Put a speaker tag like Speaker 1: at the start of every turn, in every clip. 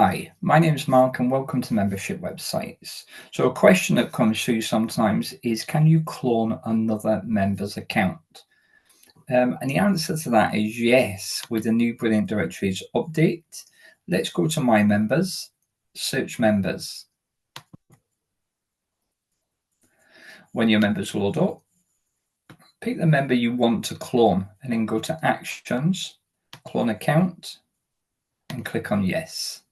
Speaker 1: Hi, my name is Mark and welcome to Membership Websites. So a question that comes through sometimes is, can you clone another member's account? And the answer to that is yes, with the new Brilliant Directories update. Let's go to My Members, search Members. When your members load up, pick the member you want to clone and then go to Actions, Clone Account, and click on Yes.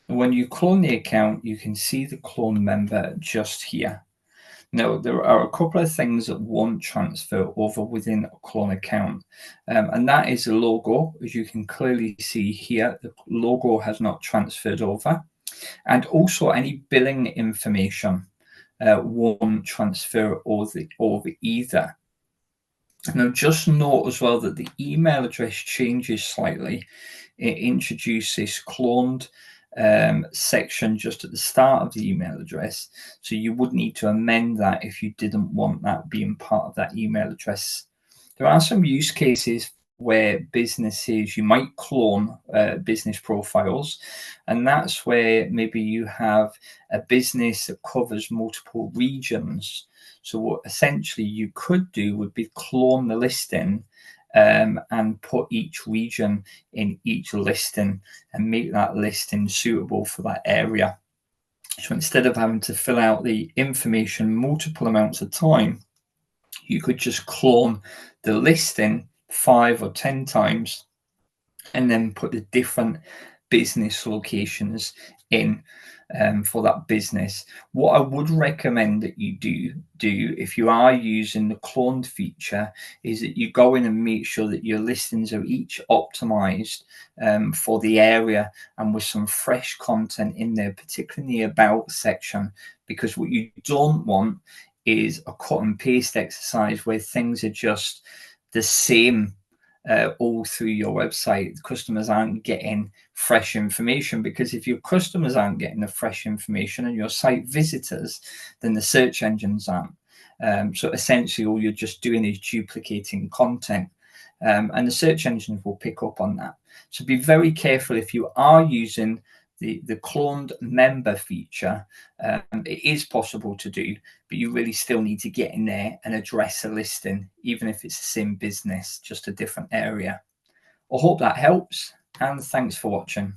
Speaker 1: When you clone the account, you can see the clone member just here. Now, there are a couple of things that won't transfer over within a clone account, and that is the logo. As you can clearly see here, the logo has not transferred over, and also any billing information won't transfer over either. Now, just note as well that the email address changes slightly. It introduces this cloned section just at the start of the email address. So you would need to amend that if you didn't want that being part of that email address. There are some use cases where businesses, you might clone business profiles, and that's where maybe you have a business that covers multiple regions. So what essentially you could do would be clone the listing and put each region in each listing and make that listing suitable for that area. So instead of having to fill out the information multiple amounts of time, you could just clone the listing 5 or 10 times and then put the different business locations in for that business. What I would recommend that you do if you are using the cloned feature is that you go in and make sure that your listings are each optimized for the area and with some fresh content in there, particularly in the about section, because what you don't want is a cut and paste exercise where things are just the same all through your website. The customers aren't getting fresh information, because if your customers aren't getting the fresh information and your site visitors, then the search engines aren't. So essentially all you're just doing is duplicating content, and the search engines will pick up on that. So be very careful if you are using the cloned member feature. It is possible to do, but you really still need to get in there and address a listing, even if it's the same business, just a different area. I hope that helps, and thanks for watching.